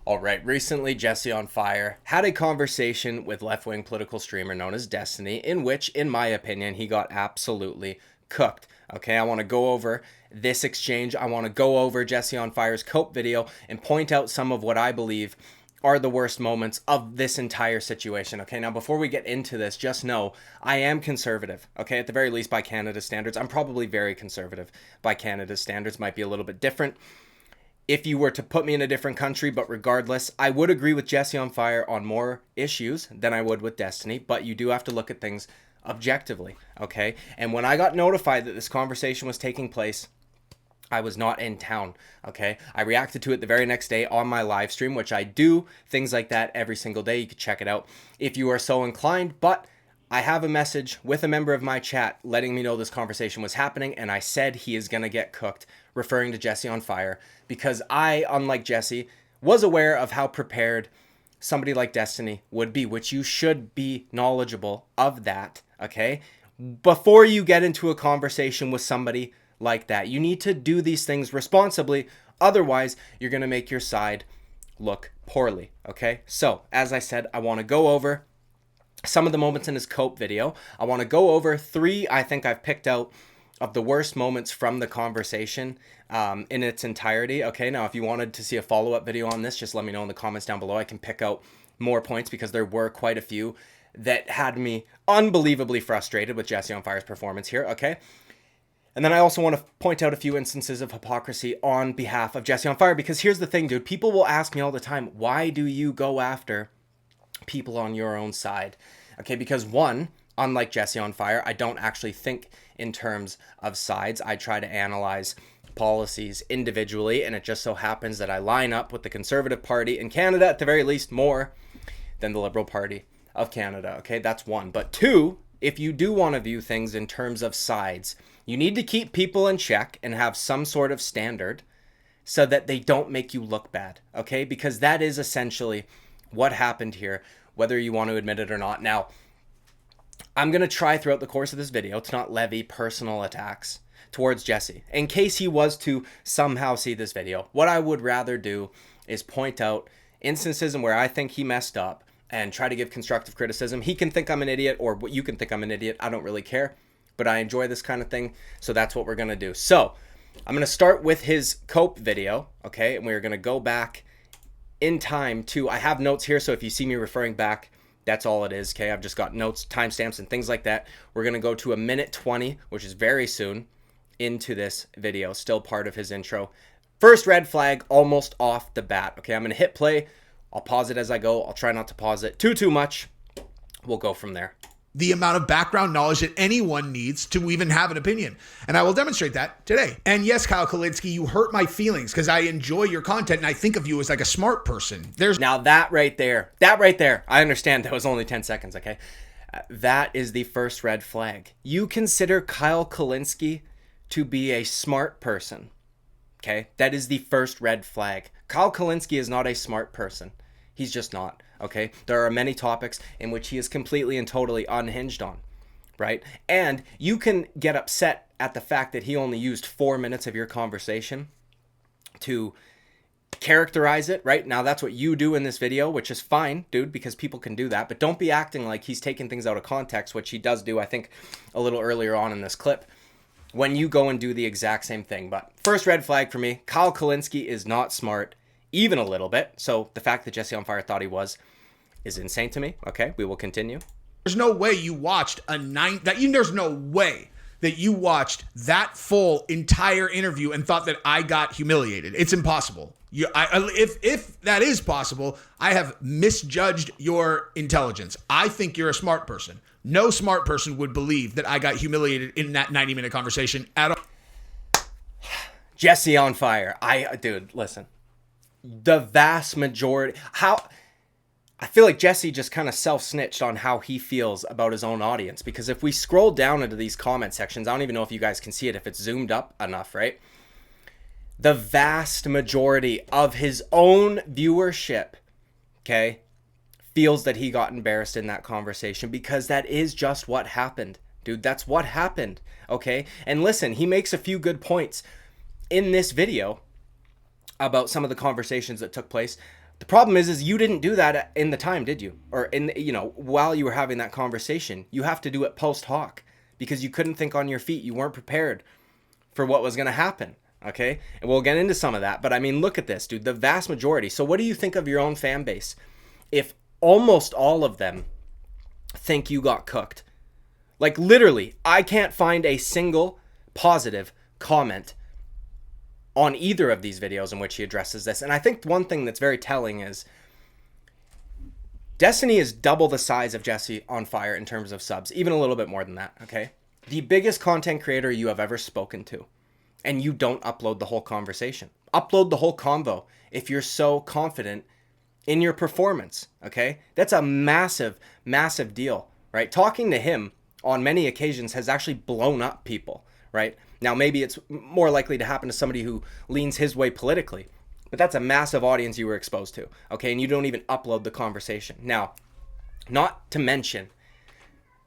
All right, recently Jesse on Fire had a conversation with left-wing political streamer known as Destiny, in which, in my opinion, he got absolutely cooked. Okay, I want to go over this exchange. I want to go over Jesse on Fire's cope video and point out some of what I believe are the worst moments of this entire situation. Okay, now before we get into this, just know I am conservative. Okay, at the very least by Canada's standards. I'm probably very conservative by Canada's standards. Might be a little bit different if you were to put me in a different country, but regardless, I would agree with Jesse on Fire on more issues than I would with Destiny, but you do have to look at things objectively, okay? And when I got notified that this conversation was taking place, I was not in town, okay? I reacted to it the very next day on my live stream, which I do things like that every single day. You can check it out if you are so inclined, but I have a message with a member of my chat letting me know this conversation was happening, and I said he is going to get cooked, referring to Jesse on Fire, because I, unlike Jesse, was aware of how prepared somebody like Destiny would be, which you should be knowledgeable of that, okay? Before you get into a conversation with somebody like that, you need to do these things responsibly. Otherwise, you're going to make your side look poorly, okay? So, as I said, I want to go over some of the moments in his cope video. I want to go over three I think I've picked out of the worst moments from the conversation in its entirety. Okay, now if you wanted to see a follow-up video on this, just let me know in the comments down below. I can pick out more points because there were quite a few that had me unbelievably frustrated with Jesse on Fire's performance here, okay? And then I also want to point out a few instances of hypocrisy on behalf of Jesse on Fire, because here's the thing, dude. People will ask me all the time, why do you go after people on your own side? Okay, because one, unlike Jesse on Fire, I don't actually think in terms of sides. I try to analyze policies individually, and it just so happens that I line up with the Conservative Party in Canada, at the very least, more than the Liberal Party of Canada. Okay, that's one. But two, if you do want to view things in terms of sides, you need to keep people in check and have some sort of standard so that they don't make you look bad, okay? Because that is essentially what happened here, whether you want to admit it or not. Now, I'm going to try throughout the course of this video to not levy personal attacks towards Jesse. In case he was to somehow see this video, what I would rather do is point out instances in where I think he messed up and try to give constructive criticism. He can think I'm an idiot, or you can think I'm an idiot. I don't really care, but I enjoy this kind of thing, so that's what we're going to do. So I'm going to start with his cope video, okay? And we're going to go back in time to, I have notes here, so if you see me referring back, that's all it is, okay? I've just got notes, timestamps, and things like that. We're going to go to 1:20, which is very soon into this video, still part of his intro. First red flag, almost off the bat, okay? I'm going to hit play. I'll pause it as I go. I'll try not to pause it too much. We'll go from there. The amount of background knowledge that anyone needs to even have an opinion. And I will demonstrate that today. And yes, Kyle Kolinsky, you hurt my feelings because I enjoy your content and I think of you as like a smart person. Now that right there, I understand that was only 10 seconds, okay? That is the first red flag. You consider Kyle Kolinsky to be a smart person, okay? That is the first red flag. Kyle Kolinsky is not a smart person. He's just not. Okay, there are many topics in which he is completely and totally unhinged on, right? And you can get upset at the fact that he only used 4 minutes of your conversation to characterize it, right? Now that's what you do in this video, which is fine, dude, because people can do that, but don't be acting like he's taking things out of context, which he does do, I think, a little earlier on in this clip, when you go and do the exact same thing. But first red flag for me, Kyle Kolinsky is not smart, even a little bit. So the fact that Jesse on Fire thought he was is insane to me. Okay, we will continue. There's no way you watched there's no way that you watched that full entire interview and thought that I got humiliated. It's impossible. If that is possible, I have misjudged your intelligence. I think you're a smart person. No smart person would believe that I got humiliated in that 90-minute conversation at all. Jesse on Fire. Dude, listen. The vast majority, I feel like Jesse just kind of self-snitched on how he feels about his own audience, because if we scroll down into these comment sections, I don't even know if you guys can see it if it's zoomed up enough, right? The vast majority of his own viewership, okay, feels that he got embarrassed in that conversation, because that is just what happened, dude. That's what happened, okay? And listen, he makes a few good points in this video about some of the conversations that took place The problem is you didn't do that in the time, did you? Or while you were having that conversation. You have to do it post hoc because you couldn't think on your feet. You weren't prepared for what was going to happen. Okay. And we'll get into some of that. But I mean, look at this, dude, the vast majority. So what do you think of your own fan base? If almost all of them think you got cooked, like literally, I can't find a single positive comment on either of these videos in which he addresses this. And I think one thing that's very telling is Destiny is double the size of Jesse on Fire in terms of subs, even a little bit more than that, okay? The biggest content creator you have ever spoken to, and you don't upload the whole conversation. Upload the whole convo if you're so confident in your performance, okay? That's a massive, massive deal, right? Talking to him on many occasions has actually blown up people, right? Now, maybe it's more likely to happen to somebody who leans his way politically, but that's a massive audience you were exposed to, okay? And you don't even upload the conversation. Now, not to mention,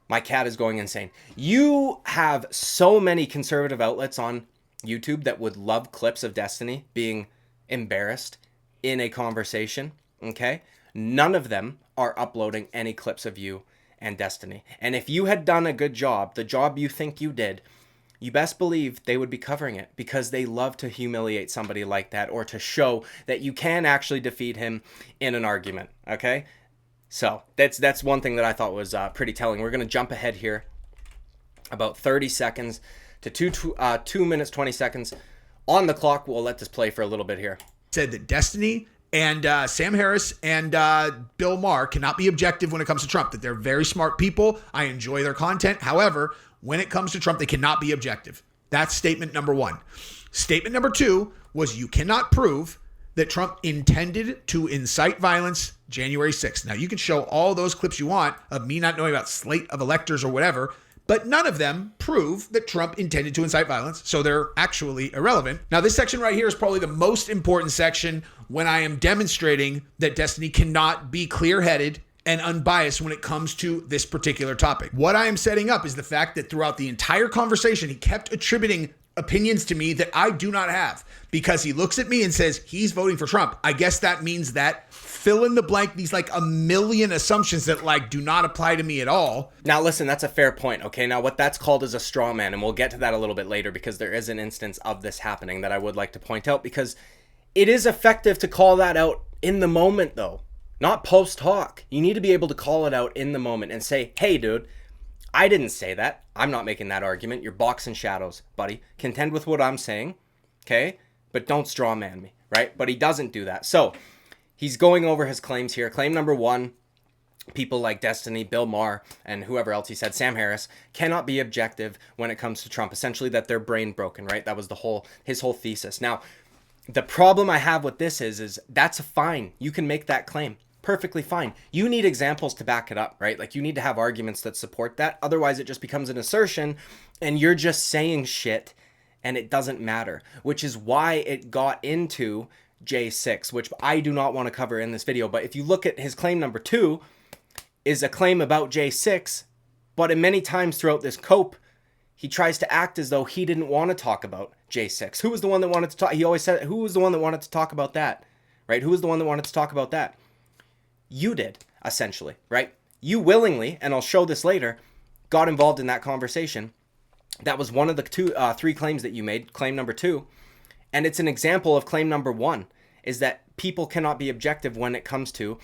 my cat is going insane. You have so many conservative outlets on YouTube that would love clips of Destiny being embarrassed in a conversation, okay? None of them are uploading any clips of you and Destiny. And if you had done a good job, the job you think you did, you best believe they would be covering it because they love to humiliate somebody like that or to show that you can actually defeat him in an argument, okay? So that's one thing that I thought was pretty telling. We're going to jump ahead here about 30 seconds to 2 minutes, 20 seconds on the clock. We'll let this play for a little bit here. Said that Destiny and Sam Harris and Bill Maher cannot be objective when it comes to Trump, that they're very smart people. I enjoy their content. However, when it comes to Trump, they cannot be objective. That's statement number one. Statement number two was you cannot prove that Trump intended to incite violence January 6th. Now, you can show all those clips you want of me not knowing about slate of electors or whatever, but none of them prove that Trump intended to incite violence, so they're actually irrelevant. Now, this section right here is probably the most important section when I am demonstrating that Destiny cannot be clear-headed and unbiased when it comes to this particular topic. What I am setting up is the fact that throughout the entire conversation, he kept attributing opinions to me that I do not have because he looks at me and says he's voting for Trump. I guess that means that fill in the blank, these like a million assumptions that like do not apply to me at all. Now, listen, that's a fair point. Okay. Now what that's called is a straw man. And we'll get to that a little bit later because there is an instance of this happening that I would like to point out because it is effective to call that out in the moment though. Not post hoc. You need to be able to call it out in the moment and say, hey, dude, I didn't say that. I'm not making that argument. You're boxing shadows, buddy. Contend with what I'm saying, okay? But don't straw man me, right? But he doesn't do that. So he's going over his claims here. Claim number one, people like Destiny, Bill Maher, and whoever else he said, Sam Harris, cannot be objective when it comes to Trump. Essentially that they're brain broken, right? That was his whole thesis. Now, the problem I have with this is that's fine. You can make that claim. Perfectly fine. You need examples to back it up, right? Like you need to have arguments that support that. Otherwise, it just becomes an assertion and you're just saying shit and it doesn't matter, which is why it got into J6, which I do not want to cover in this video. But if you look at his claim number two is a claim about J6, but in many times throughout this cope, he tries to act as though he didn't want to talk about J6. Who was the one that wanted to talk? He always said, who was the one that wanted to talk about that, right? Who was the one that wanted to talk about that? You did, essentially, right? You willingly, and I'll show this later, got involved in that conversation. That was one of the three claims that you made, claim number two. And it's an example of claim number one, is that people cannot be objective when it comes to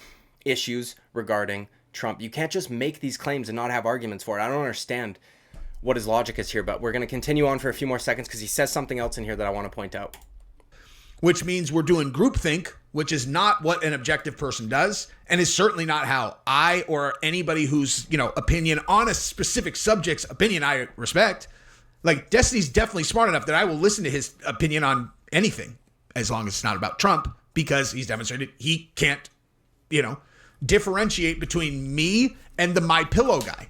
issues regarding Trump. You can't just make these claims and not have arguments for it. I don't understand what his logic is here, but we're going to continue on for a few more seconds because he says something else in here that I want to point out. Which means we're doing groupthink, which is not what an objective person does, and is certainly not how I or anybody whose, opinion on a specific subject's opinion I respect. Like, Destiny's definitely smart enough that I will listen to his opinion on anything, as long as it's not about Trump, because he's demonstrated he can't, differentiate between me and the My Pillow guy.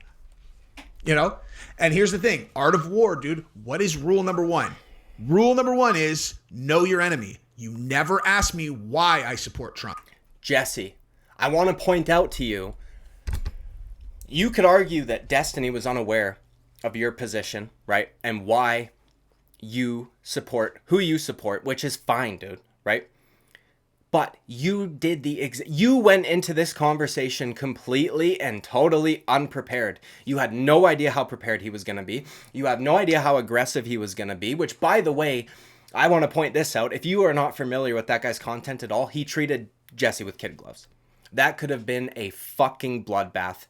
And here's the thing, art of war, dude. What is rule number one? Rule number one is know your enemy. You never ask me why I support Trump. Jesse, I want to point out to you, you could argue that Destiny was unaware of your position, right? And why you support, who you support, which is fine, dude, right? But you did you went into this conversation completely and totally unprepared. You had no idea how prepared he was going to be. You have no idea how aggressive he was going to be, which, by the way, I want to point this out. If you are not familiar with that guy's content at all, he treated Jesse with kid gloves. That could have been a fucking bloodbath,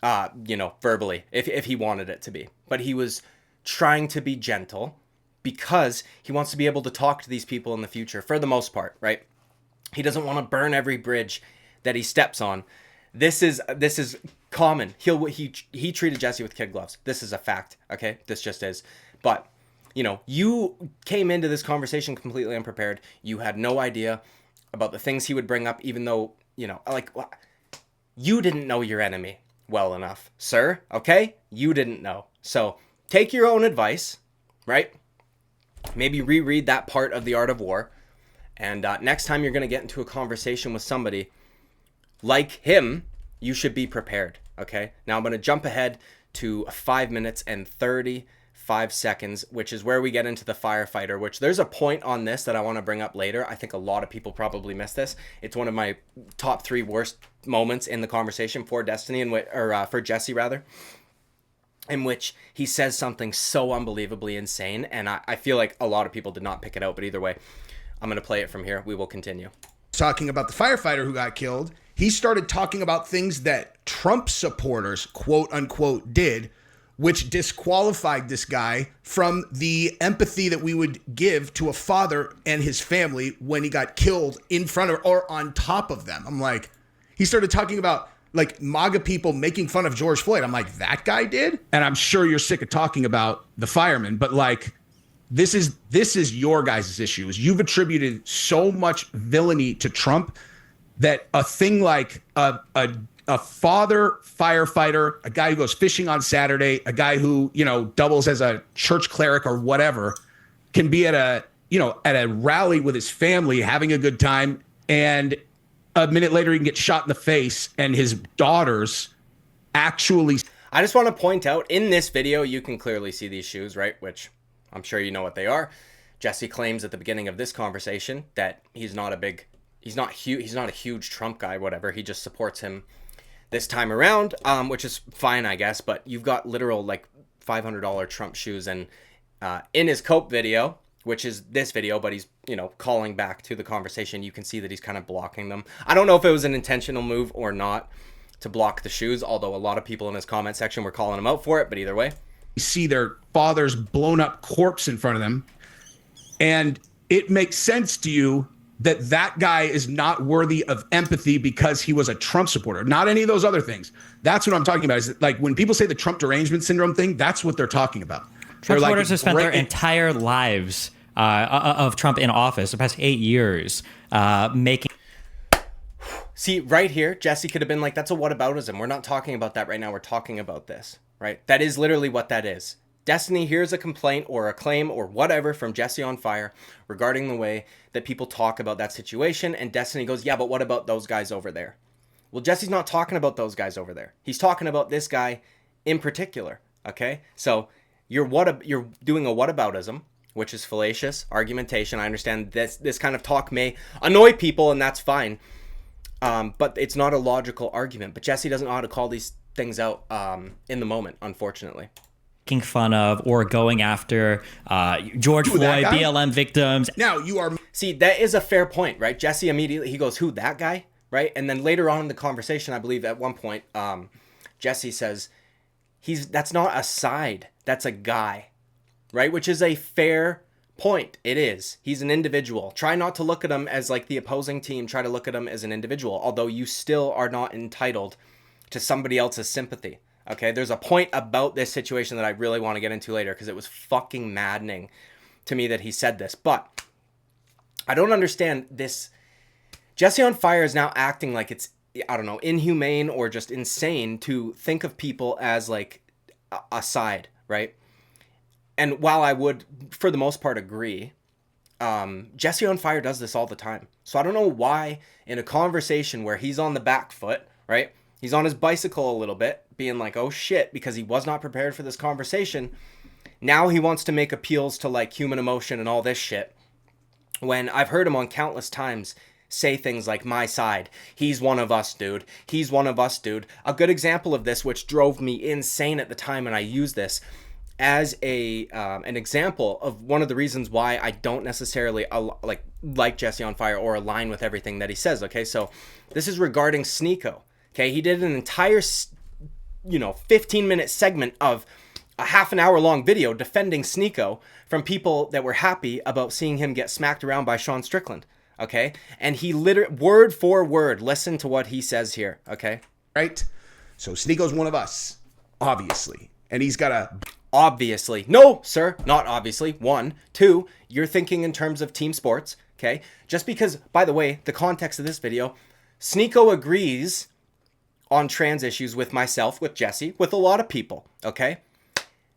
verbally, if he wanted it to be. But he was trying to be gentle because he wants to be able to talk to these people in the future, for the most part, right? He doesn't want to burn every bridge that he steps on. This is common. He treated Jesse with kid gloves. This is a fact, okay? This just is. But, you came into this conversation completely unprepared. You had no idea about the things he would bring up, even though, you didn't know your enemy well enough, sir, okay? You didn't know. So take your own advice, right? Maybe reread that part of The Art of War. And next time you're going to get into a conversation with somebody like him, you should be prepared, okay? Now I'm going to jump ahead to 5 minutes and 35 seconds, which is where we get into the firefighter, which there's a point on this that I want to bring up later. I think a lot of people probably missed this. It's one of my top 3 worst moments in the conversation for Destiny, for Jesse, rather, in which he says something so unbelievably insane, and I feel like a lot of people did not pick it out, but either way, I'm going to play it from here. We will continue. Talking about the firefighter who got killed, he started talking about things that Trump supporters, quote unquote, did, which disqualified this guy from the empathy that we would give to a father and his family when he got killed in front of or on top of them. I'm like, he started talking about like MAGA people making fun of George Floyd. I'm like, that guy did? And I'm sure you're sick of talking about the firemen, but like, this is your guys' issue. Is you've attributed so much villainy to Trump that a thing like a father firefighter, a guy who goes fishing on Saturday, a guy who, doubles as a church cleric or whatever, can be at a rally with his family having a good time, and a minute later he can get shot in the face, and his daughters actually. I just want to point out, in this video, you can clearly see these shoes, right? Which I'm sure you know what they are. Jesse claims at the beginning of this conversation that he's not a huge Trump guy, whatever. He just supports him this time around, which is fine, I guess. But you've got literal like $500 Trump shoes, and in his cope video, which is this video, but he's calling back to the conversation, you can see that he's kind of blocking them. I don't know if it was an intentional move or not to block the shoes, although a lot of people in his comment section were calling him out for it. But either way, see their father's blown up corpse in front of them, and it makes sense to you that guy is not worthy of empathy because he was a Trump supporter, not any of those other things. That's what I'm talking about. Is like when people say the Trump derangement syndrome thing, that's what they're talking about. Trump supporters have spent their entire lives of Trump in office, the past 8 years, making. See, right here, Jesse could have been like, that's a whataboutism. We're not talking about that right now. We're talking about this. Right? That is literally what that is. Destiny hears a complaint or a claim or whatever from Jesse on Fire regarding the way that people talk about that situation, and Destiny goes, yeah, but what about those guys over there? Well, Jesse's not talking about those guys over there. He's talking about this guy in particular, okay? So you're doing a whataboutism, which is fallacious argumentation. I understand this kind of talk may annoy people, and that's fine, but it's not a logical argument. But Jesse doesn't know how to call these things out in the moment, unfortunately. Making fun of or going after George Floyd, BLM victims. Now you are. See, that is a fair point, right? Jesse immediately, he goes, who, that guy? Right? And then later on in the conversation, I believe at one point, Jesse says, that's not a side, that's a guy, right? Which is a fair point. It is. He's an individual. Try not to look at him as like the opposing team. Try to look at him as an individual, although you still are not entitled to somebody else's sympathy. Okay, there's a point about this situation that I really want to get into later because it was fucking maddening to me that he said this. But I don't understand this. Jesse on Fire is now acting like it's, I don't know, inhumane or just insane to think of people as like a side, right? And while I would, for the most part, agree, Jesse on Fire does this all the time. So I don't know why in a conversation where he's on the back foot, right? He's on his bicycle a little bit, being like, oh shit, because he was not prepared for this conversation. Now he wants to make appeals to like human emotion and all this shit. When I've heard him on countless times say things like my side. He's one of us, dude. He's one of us, dude. A good example of this, which drove me insane at the time, and I use this as an example of one of the reasons why I don't necessarily like Jesse on Fire or align with everything that he says. Okay, so this is regarding Sneeko. Okay, he did an entire 15-minute segment of a half an hour long video defending Sneeko from people that were happy about seeing him get smacked around by Sean Strickland. Okay, and he word for word, listen to what he says here. Okay, right? So Sneeko's one of us, obviously, and he's got a... Obviously. No, sir, not obviously. 1. 2, you're thinking in terms of team sports, okay? Just because, by the way, the context of this video, Sneeko agrees on trans issues with myself, with Jesse, with a lot of people, okay?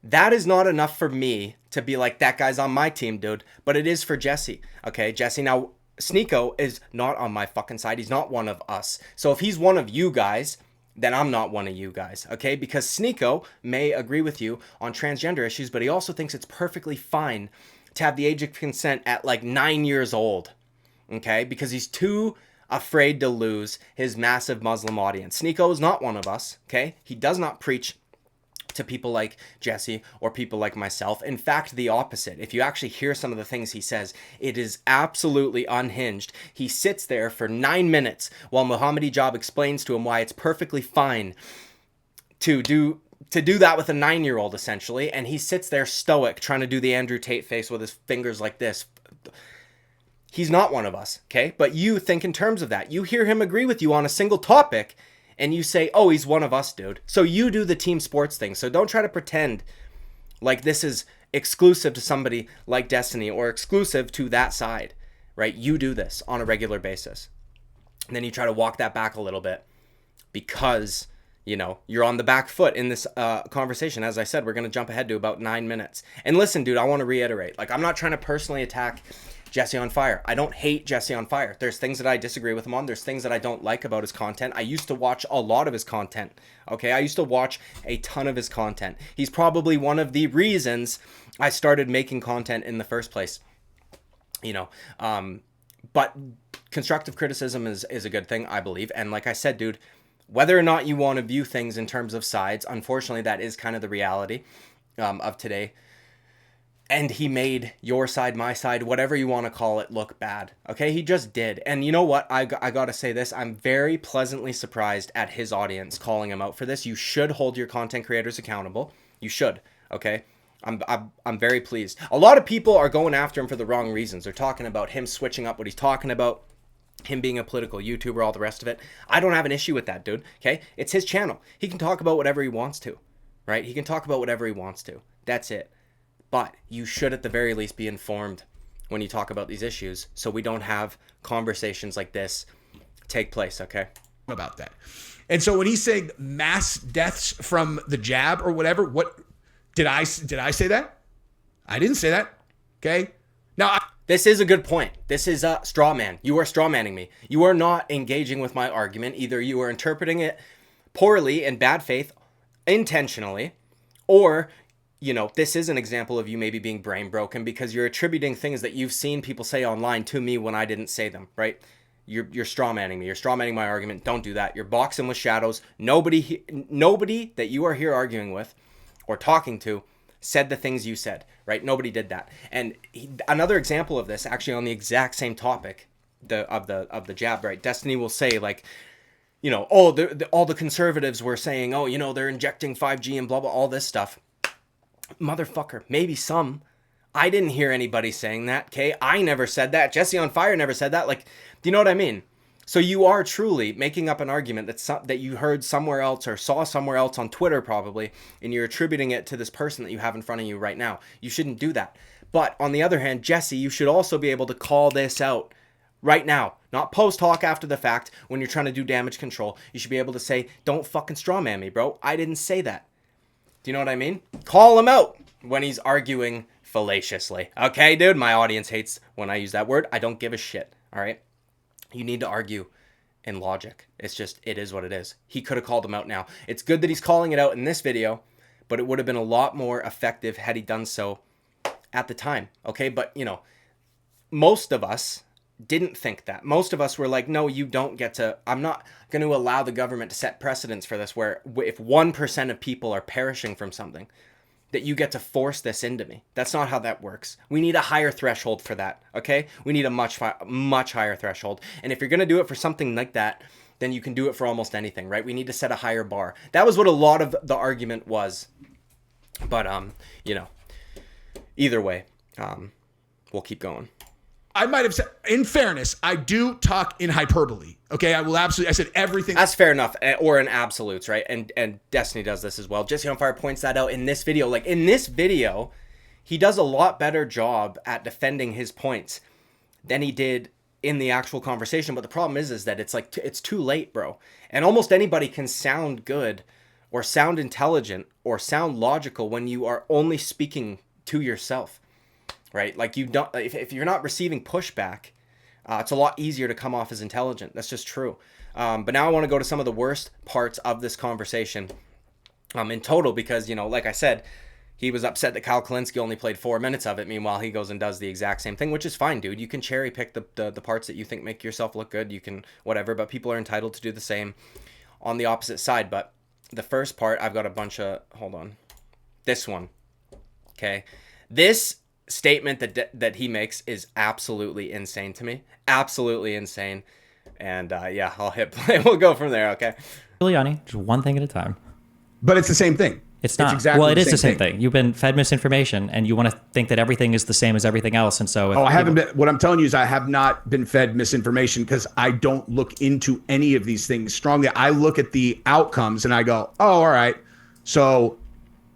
That is not enough for me to be like, that guy's on my team, dude. But it is for Jesse, okay? Jesse, now, Sneeko is not on my fucking side. He's not one of us. So if he's one of you guys, then I'm not one of you guys, okay? Because Sneeko may agree with you on transgender issues, but he also thinks it's perfectly fine to have the age of consent at like 9 years old, okay? Because he's too afraid to lose his massive Muslim audience. Sneeko is not one of us, okay? He does not preach to people like Jesse or people like myself. In fact, the opposite. If you actually hear some of the things he says, it is absolutely unhinged. He sits there for 9 minutes while Muhammad Hijab explains to him why it's perfectly fine to do that with a 9-year-old, essentially, and he sits there stoic trying to do the Andrew Tate face with his fingers like this. He's not one of us, okay? But you think in terms of that. You hear him agree with you on a single topic, and you say, oh, he's one of us, dude. So you do the team sports thing. So don't try to pretend like this is exclusive to somebody like Destiny or exclusive to that side, right? You do this on a regular basis. And then you try to walk that back a little bit because, you're on the back foot in this conversation. As I said, we're going to jump ahead to about 9 minutes. And listen, dude, I want to reiterate, I'm not trying to personally attack Jesse on Fire. I don't hate Jesse on Fire. There's things that I disagree with him on. There's things that I don't like about his content. I used to watch a lot of his content. Okay, I used to watch a ton of his content. He's probably one of the reasons I started making content in the first place. But constructive criticism is a good thing, I believe. And like I said, dude, whether or not you want to view things in terms of sides, unfortunately, that is kind of the reality of today. And he made your side, my side, whatever you want to call it, look bad. Okay, he just did. And you know what? I got to say this. I'm very pleasantly surprised at his audience calling him out for this. You should hold your content creators accountable. You should, okay? I'm very pleased. A lot of people are going after him for the wrong reasons. They're talking about him switching up what he's talking about, him being a political YouTuber, all the rest of it. I don't have an issue with that, dude, okay? It's his channel. He can talk about whatever he wants to, right? He can talk about whatever he wants to. That's it. But you should at the very least be informed when you talk about these issues so we don't have conversations like this take place, okay? About that. And so when he's saying mass deaths from the jab or whatever, what did I say that? I didn't say that. Okay? Now, this is a good point. This is a straw man. You are straw manning me. You are not engaging with my argument. Either you are interpreting it poorly in bad faith, intentionally, or this is an example of you maybe being brain broken because you're attributing things that you've seen people say online to me when I didn't say them, right? You're straw manning me. You're straw manning my argument. Don't do that. You're boxing with shadows. Nobody that you are here arguing with or talking to said the things you said, right? Nobody did that. And another example of this, actually on the exact same topic of the jab, right? Destiny will say all the conservatives were saying, they're injecting 5G and blah, blah, all this stuff. Motherfucker, maybe some. I didn't hear anybody saying that, okay? I never said that. Jesse on Fire never said that. Do you know what I mean? So you are truly making up an argument that you heard somewhere else or saw somewhere else on Twitter probably, and you're attributing it to this person that you have in front of you right now. You shouldn't do that. But on the other hand, Jesse, you should also be able to call this out right now. Not post hoc after the fact when you're trying to do damage control. You should be able to say, don't fucking strawman me, bro. I didn't say that. Do you know what I mean? Call him out when he's arguing fallaciously. Okay, dude? My audience hates when I use that word. I don't give a shit, all right? You need to argue in logic. It is what it is. He could have called him out now. It's good that he's calling it out in this video, but it would have been a lot more effective had he done so at the time, okay? But, most of us, didn't think that. Most of us were like, no, you don't get to, I'm not going to allow the government to set precedents for this, where if 1% of people are perishing from something, that you get to force this into me. That's not how that works. We need a higher threshold for that, okay? We need a much higher threshold. And if you're going to do it for something like that, then you can do it for almost anything, right? We need to set a higher bar. That was what a lot of the argument was. But, you know, either way, we'll keep going. I might have said, in fairness, I do talk in hyperbole. Okay, I will absolutely. I said everything. That's fair enough, or in absolutes, right? And Destiny does this as well. Jesse on Fire points that out in this video. Like in this video, he does a lot better job at defending his points than he did in the actual conversation. But the problem is that it's like it's too late, bro. And almost anybody can sound good, or sound intelligent, or sound logical when you are only speaking to yourself. Right? Like you don't, if you're not receiving pushback, it's a lot easier to come off as intelligent. That's just true. But now I want to go to some of the worst parts of this conversation in total, because, you know, like I said, he was upset that Kolinsky only played 4 minutes of it. Meanwhile, he goes and does the exact same thing, which is fine, dude. You can cherry pick the parts that you think make yourself look good. You can whatever, but people are entitled to do the same on the opposite side. But the first part, I've got a bunch of, hold on, this one. Okay. This statement that he makes is absolutely insane to me. Absolutely insane. And yeah, I'll hit play. We'll go from there, okay? Giuliani, just one thing at a time. But it's the same thing. It's not. Exactly well, it is the same thing. You've been fed misinformation, and you want to think that everything is the same as everything else. And so, I haven't been. What I'm telling you is, I have not been fed misinformation, because I don't look into any of these things strongly. I look at the outcomes and I go, oh, all right. So,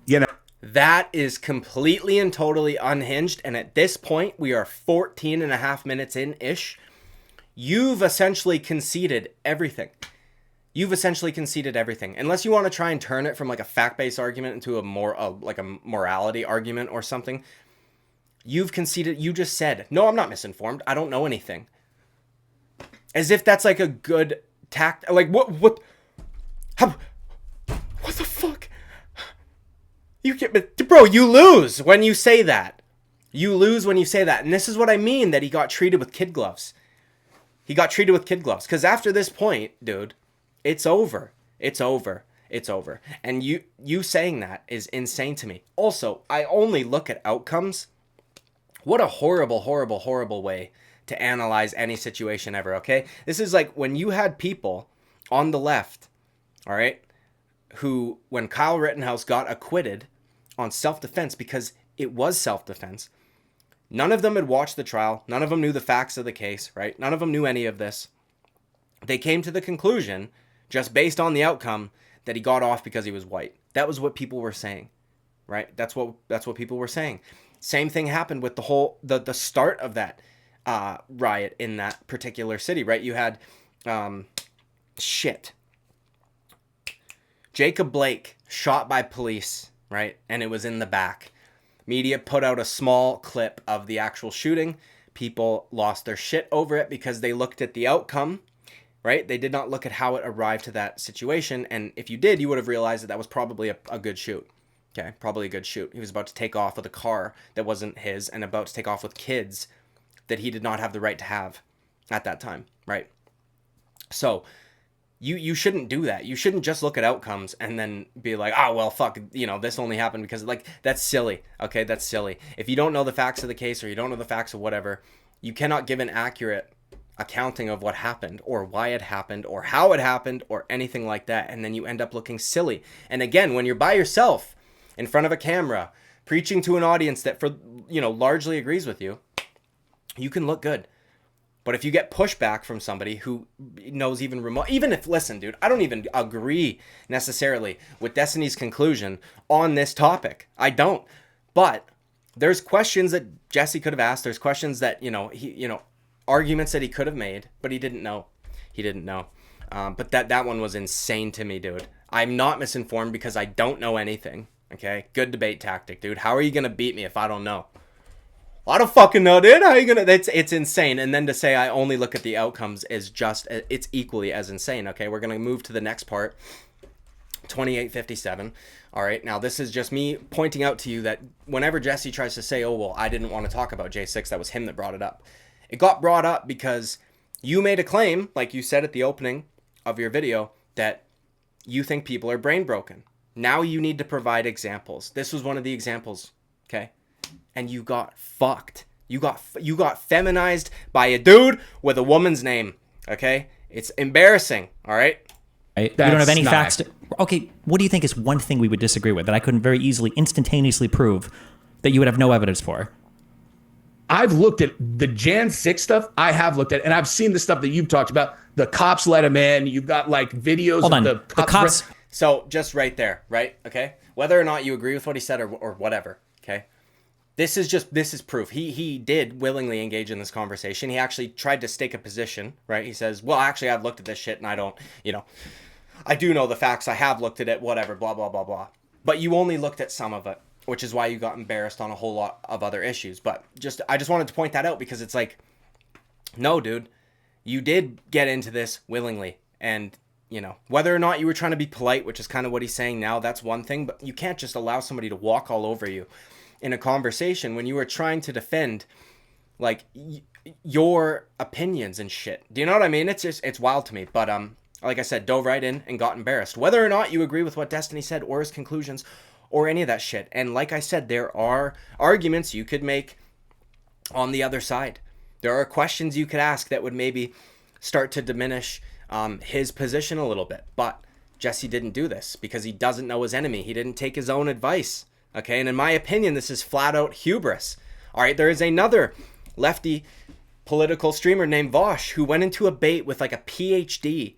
you know. That is completely and totally unhinged. And at this point, we are 14 and a half minutes in-ish. You've essentially conceded everything. You've essentially conceded everything. Unless you want to try and turn it from like a fact-based argument into a more like a morality argument or something. You've conceded. You just said, no, I'm not misinformed. I don't know anything. As if that's like a good tact. Like what the fuck? You get, bro, you lose when you say that. You lose when you say that. And this is what I mean, that he got treated with kid gloves. He got treated with kid gloves. Because after this point, dude, it's over. It's over. It's over. And you saying that is insane to me. Also, I only look at outcomes. What a horrible, horrible, horrible way to analyze any situation ever, okay? This is like when you had people on the left, all right, who, when Kyle Rittenhouse got acquitted on self-defense, because it was self-defense, none of them had watched the trial. None of them knew the facts of the case, right? None of them knew any of this. They came to the conclusion, just based on the outcome, that he got off because he was white. That was what people were saying, right? That's what people were saying. Same thing happened with the start of that riot in that particular city, right? You had, Jacob Blake shot by police, right? And it was in the back. Media put out a small clip of the actual shooting. People lost their shit over it because they looked at the outcome, right? They did not look at how it arrived to that situation. And if you did, you would have realized that was probably a good shoot. Okay, probably a good shoot. He was about to take off with a car that wasn't his and about to take off with kids that he did not have the right to have at that time, right? So you shouldn't do that. You shouldn't just look at outcomes and then be like, oh, well, fuck, this only happened because, like, that's silly, okay? That's silly. If you don't know the facts of the case or you don't know the facts of whatever, you cannot give an accurate accounting of what happened or why it happened or how it happened or anything like that, and then you end up looking silly. And again, when you're by yourself in front of a camera preaching to an audience that largely agrees with you, you can look good. But if you get pushback from somebody who knows even if, listen, dude, I don't even agree necessarily with Destiny's conclusion on this topic. I don't. But there's questions that Jesse could have asked. There's questions that, arguments that he could have made, but he didn't know. He didn't know. But that one was insane to me, dude. I'm not misinformed because I don't know anything. Okay? Good debate tactic, dude. How are you going to beat me if I don't know? I don't fucking know, dude. How are you gonna? It's insane. And then to say I only look at the outcomes is it's equally as insane. Okay, we're gonna move to the next part. 2857. All right, now this is just me pointing out to you that whenever Jesse tries to say, oh well, I didn't want to talk about J6, that was him that brought it up. It got brought up because you made a claim, like you said at the opening of your video, that you think people are brain broken. Now you need to provide examples. This was one of the examples, okay? And you got fucked. You got feminized by a dude with a woman's name, okay? It's embarrassing, all right? You don't have any facts. Okay, what do you think is one thing we would disagree with that I couldn't very easily, instantaneously prove that you would have no evidence for? I've looked at the Jan 6 stuff. I have looked at, and I've seen the stuff that you've talked about. The cops let him in. You've got like videos of the cops. So just right there, right? Okay. Whether or not you agree with what he said or whatever. Okay. This is proof. He did willingly engage in this conversation. He actually tried to stake a position, right? He says, well, actually, I've looked at this shit and I don't, I do know the facts. I have looked at it, whatever, blah, blah, blah, blah. But you only looked at some of it, which is why you got embarrassed on a whole lot of other issues. But I just wanted to point that out because it's like, no, dude, you did get into this willingly. And, whether or not you were trying to be polite, which is kind of what he's saying now, that's one thing. But you can't just allow somebody to walk all over you in a conversation when you were trying to defend, like, your opinions and shit. Do you know what I mean? It's wild to me. But, like I said, dove right in and got embarrassed. Whether or not you agree with what Destiny said or his conclusions or any of that shit. And like I said, there are arguments you could make on the other side. There are questions you could ask that would maybe start to diminish his position a little bit. But Jesse didn't do this because he doesn't know his enemy. He didn't take his own advice. Okay, and in my opinion, this is flat out hubris. All right, there is another lefty political streamer named Vosh who went into a bait with like a PhD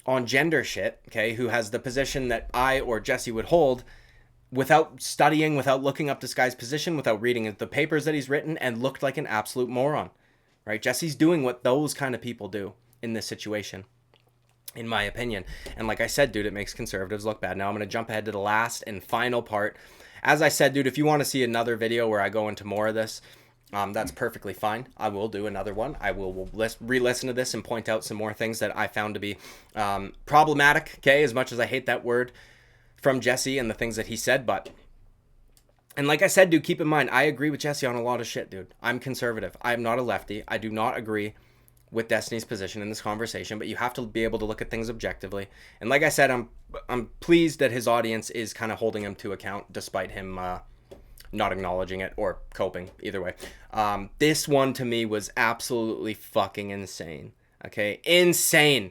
on gender shit, okay, who has the position that I or Jesse would hold without studying, without looking up this guy's position, without reading the papers that he's written, and looked like an absolute moron, right? Jesse's doing what those kind of people do in this situation, in my opinion. And like I said, dude, it makes conservatives look bad. Now I'm going to jump ahead to the last and final part. As I said, dude, if you want to see another video where I go into more of this, that's perfectly fine. I will do another one. I will re-listen to this and point out some more things that I found to be problematic, okay, as much as I hate that word from Jesse and the things that he said. And like I said, dude, keep in mind, I agree with Jesse on a lot of shit, dude. I'm conservative. I'm not a lefty. I do not agree with Destiny's position in this conversation, but you have to be able to look at things objectively. And like I said, I'm pleased that his audience is kind of holding him to account despite him not acknowledging it or coping, either way. This one to me was absolutely fucking insane. Okay, insane.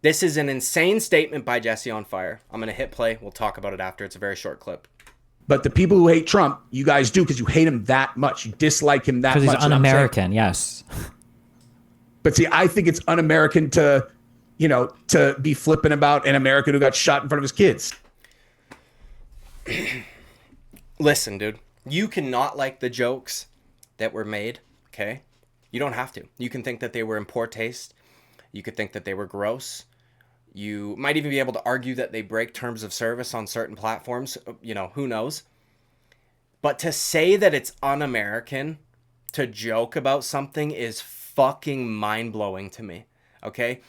This is an insane statement by Jesse on Fire. I'm gonna hit play. We'll talk about it after. It's a very short clip. But the people who hate Trump, you guys do because you hate him that much. You dislike him that much. Because he's un-American, yes. But see, I think it's un-American to be flipping about an American who got shot in front of his kids. Listen, dude, you cannot like the jokes that were made, okay? You don't have to. You can think that they were in poor taste. You could think that they were gross. You might even be able to argue that they break terms of service on certain platforms. Who knows? But to say that it's un-American to joke about something is fucking mind-blowing to me, okay?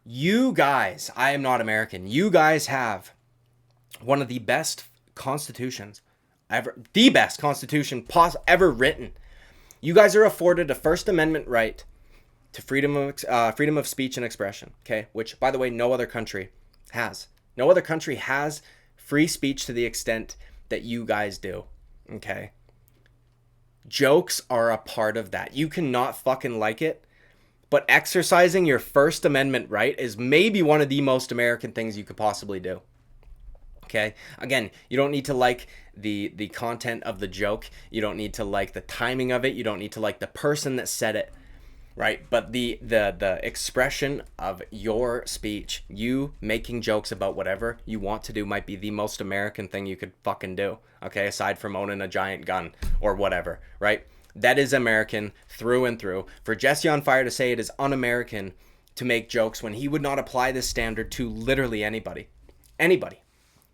You guys, I am not American. You guys have one of the best constitutions ever, the best constitution ever written. You guys are afforded a First Amendment right to freedom of speech and expression, okay? Which, by the way, no other country has. No other country has free speech to the extent that you guys do, okay? Jokes are a part of that. You cannot fucking like it, but exercising your First Amendment right is maybe one of the most American things you could possibly do. Okay? Again, you don't need to like the content of the joke. You don't need to like the timing of it. You don't need to like the person that said it, right? But the expression of your speech, you making jokes about whatever you want to do, might be the most American thing you could fucking do, okay? Aside from owning a giant gun or whatever, right? That is American through and through. For Jesse on Fire to say it is un-American to make jokes when he would not apply this standard to literally anybody,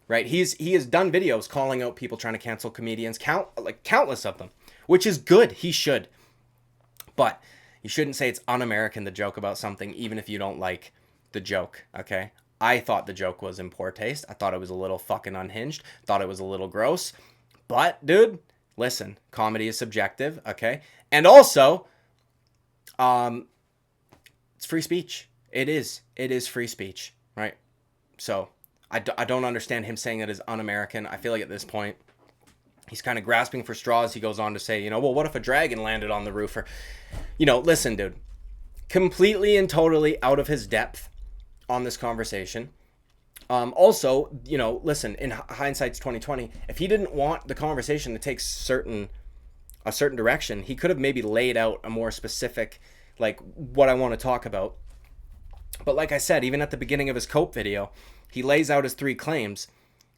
right? He has done videos calling out people trying to cancel comedians, countless of them, which is good. He should, but you shouldn't say it's un-American to joke about something, even if you don't like the joke, okay? I thought the joke was in poor taste. I thought it was a little fucking unhinged. Thought it was a little gross. But, dude, listen, comedy is subjective, okay? And also, It's free speech. It is free speech, right? So I don't understand him saying that is un-American. I feel like at this point, he's kind of grasping for straws. He goes on to say, well, what if a dragon landed on the roof? Or, listen, dude, completely and totally out of his depth on this conversation. Also, listen, in hindsight's 2020, if he didn't want the conversation to take a certain direction, he could have maybe laid out a more specific, like, what I want to talk about. But like I said, even at the beginning of his Cope video, he lays out his 3 claims.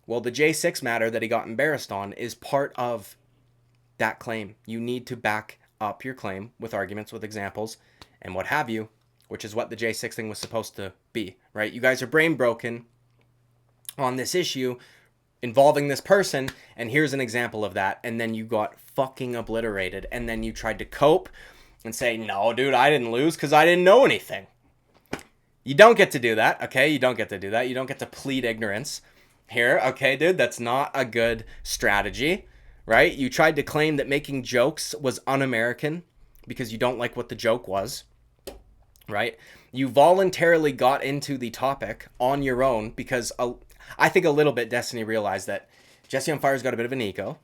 Well, the J6 matter that he got embarrassed on is part of that claim. You need to back up your claim with arguments, with examples, and what have you, which is what the J6 thing was supposed to be, right? You guys are brain broken on this issue involving this person, and here's an example of that, and then you got fucking obliterated, and then you tried to cope and say, no, dude, I didn't lose because I didn't know anything. You don't get to do that, okay? You don't get to do that. You don't get to plead ignorance here, okay, dude? That's not a good strategy, right? You tried to claim that making jokes was un-American because you don't like what the joke was, right? You voluntarily got into the topic on your own because I think a little bit Destiny realized that Jesse on Fire's got a bit of an ego,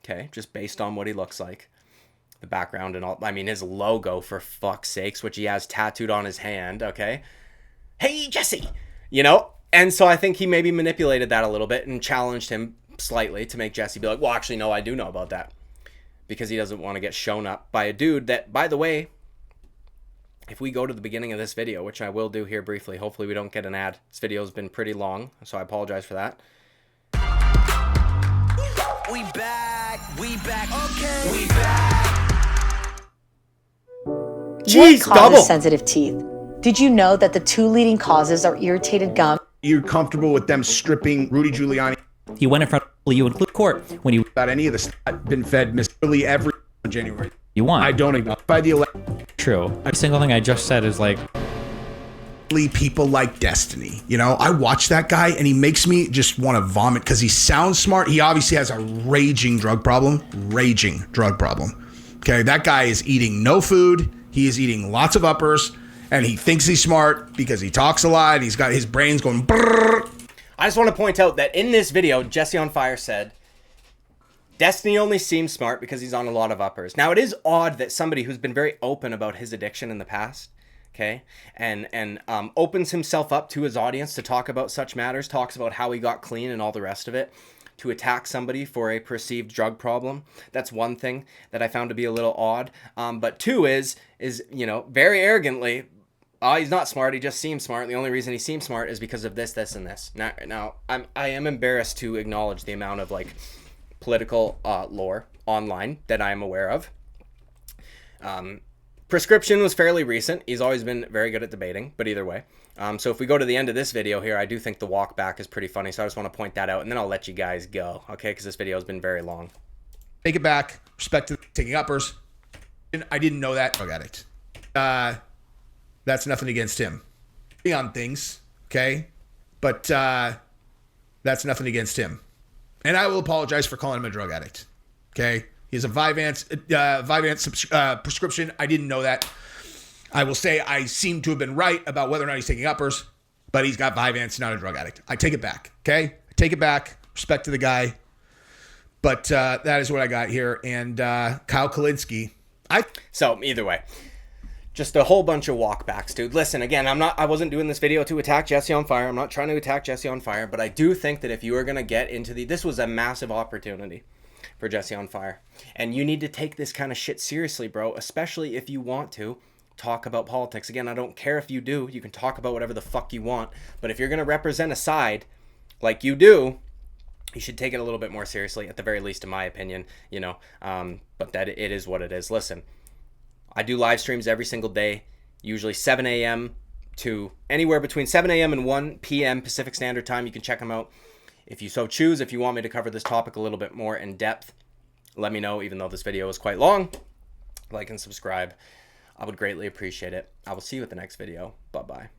okay, just based on what he looks like, the background and all. I mean, his logo, for fuck's sakes, which he has tattooed on his hand, okay? Hey, Jesse! And so I think he maybe manipulated that a little bit and challenged him slightly to make Jesse be like, well, actually, no, I do know about that. Because he doesn't want to get shown up by a dude that, by the way, if we go to the beginning of this video, which I will do here briefly, hopefully we don't get an ad. This video's been pretty long, so I apologize for that. We back, okay. We back. Jeez, What causes sensitive teeth? Did you know that the 2 leading causes are irritated gum? You're comfortable with them stripping Rudy Giuliani He went in front of you in court when you without any of this been fed literally every January. You want. I don't ignore by the election. True. Every single thing I just said is like, people like Destiny. I watch that guy and he makes me just want to vomit because he sounds smart. He obviously has a raging drug problem. Okay, that guy is eating no food. He is eating lots of uppers, and he thinks he's smart because he talks a lot. He's got his brains going brrr. I just want to point out that in this video, Jesse on Fire said, Destiny only seems smart because he's on a lot of uppers. Now, it is odd that somebody who's been very open about his addiction in the past, okay, and opens himself up to his audience to talk about such matters, talks about how he got clean and all the rest of it, to attack somebody for a perceived drug problem. That's one thing that I found to be a little odd. But 2 is very arrogantly, he's not smart, he just seems smart. The only reason he seems smart is because of this, this, and this. Now I am embarrassed to acknowledge the amount of political lore online that I am aware of. Prescription was fairly recent. He's always been very good at debating, but either way. So if we go to the end of this video here, I do think the walk back is pretty funny, so I just want to point that out, and then I'll let you guys go, okay, because this video has been very long. Take it back. Respect to taking uppers. I didn't know that. Drug addict. That's nothing against him. On things, okay? But that's nothing against him. And I will apologize for calling him a drug addict, okay? He has a Vyvanse prescription. I didn't know that. I will say I seem to have been right about whether or not he's taking uppers, but he's got Vyvanse, not a drug addict. I take it back, okay? I take it back. Respect to the guy. But that is what I got here. And Kyle Kolinsky. So either way, just a whole bunch of walkbacks, dude. Listen, again, I wasn't doing this video to attack Jesse on Fire. I'm not trying to attack Jesse on Fire, but I do think that if you are going to get into this was a massive opportunity for Jesse on Fire. And you need to take this kind of shit seriously, bro, especially if you want to talk about politics. Again, I don't care if you do. You can talk about whatever the fuck you want. But if you're going to represent a side like you do, you should take it a little bit more seriously, at the very least, in my opinion, but that it is what it is. Listen, I do live streams every single day, usually 7 a.m. to anywhere between 7 a.m. and 1 p.m. Pacific Standard Time. You can check them out if you so choose. If you want me to cover this topic a little bit more in depth, let me know, even though this video is quite long. Like and subscribe. I would greatly appreciate it. I will see you at the next video. Bye-bye.